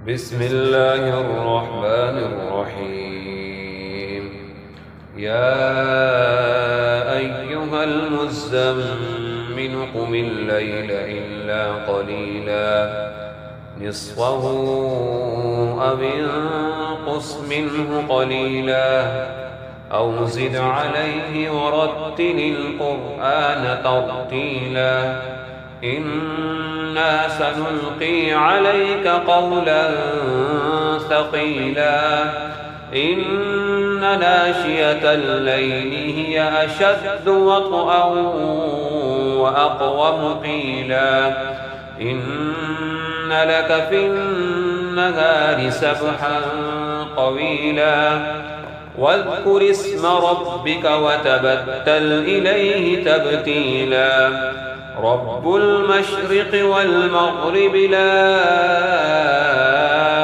بسم الله الرحمن الرحيم. يا أيها المزمل قم الليل إلا قليلا نصفه أو انقص منه قليلا أو زد عليه ورتل القرآن ترتيلا إنا سنلقي عليك قولا ثقيلا إن ناشئة الليل هي أشد وطئا وأقوم قيلا إن لك في النهار سبحا طويلا واذكر اسم ربك وتبتل إليه تبتيلا رب المشرق والمغرب لا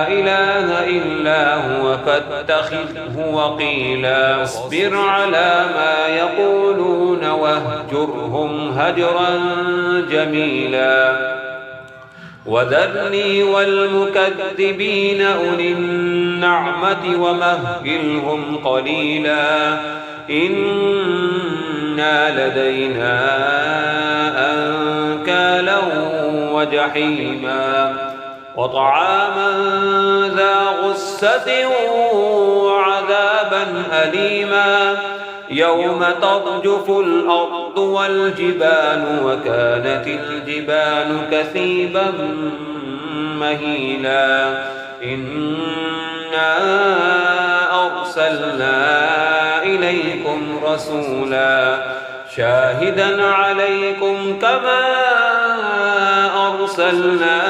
إله إلا هو فاتخذه وقيلا اصبر على ما يقولون واهجرهم هجرا جميلا وذرني والمكذبين أولي النعمة ومهلهم قليلا إنا لدينا أنكالا وجحيما وطعاما ذا غصة وعذابا أليما يوم ترجف الأرض والجبال وكانت الجبال كثيبا مهيلا إنا أرسلنا إليكم رسولا شاهدا عليكم كما أرسلنا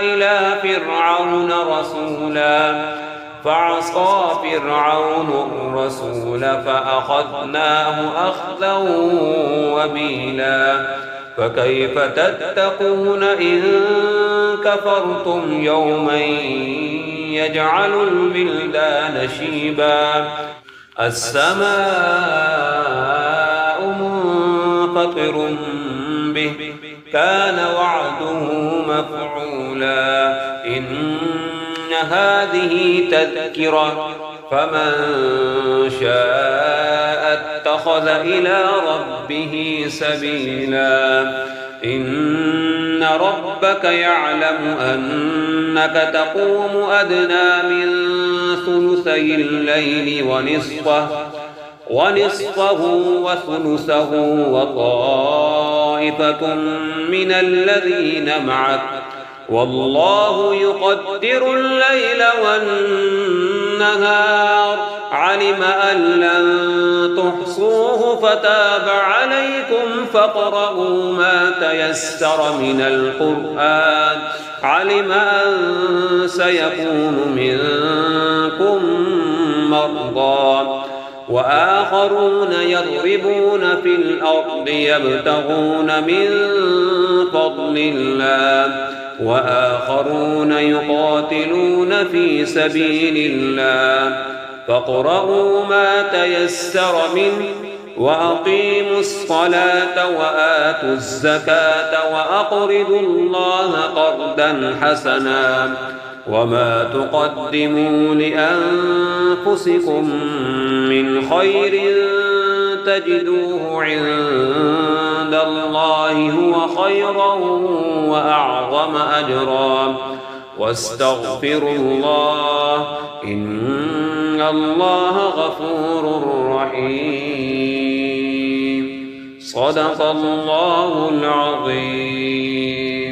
إلى فرعون رسولا فعصى فرعون الرسول فأخذناه أخذا وبيلا فكيف تتقون إن كفرتم يوما يجعل البلدان شيبا السماء منفطر به كان وعده مفعولا إن هذه تذكرة فمن شاء اتخذ إلى ربه سبيلا إن ربك يعلم أنك تقوم أدنى من ثلثي الليل ونصفه وثلثه وطائفة من الذين معك والله يقدر الليل والنهار علم أن لن تحصوه فتاب عليكم فاقرؤوا ما تيسر من القرآن علم أن سيكون منكم مرضى وآخرون يضربون في الأرض يبتغون من فضل الله وآخرون يقاتلون في سبيل الله فاقرؤوا ما تيسر منه وأقيموا الصلاة وآتوا الزكاة وأقرضوا الله قرضا حسنا وما تقدموا لأنفسكم من خير تجدوه عند الله هو خيرا وأعظم أجرا واستغفروا الله إن الله غفور رحيم صدق الله العظيم.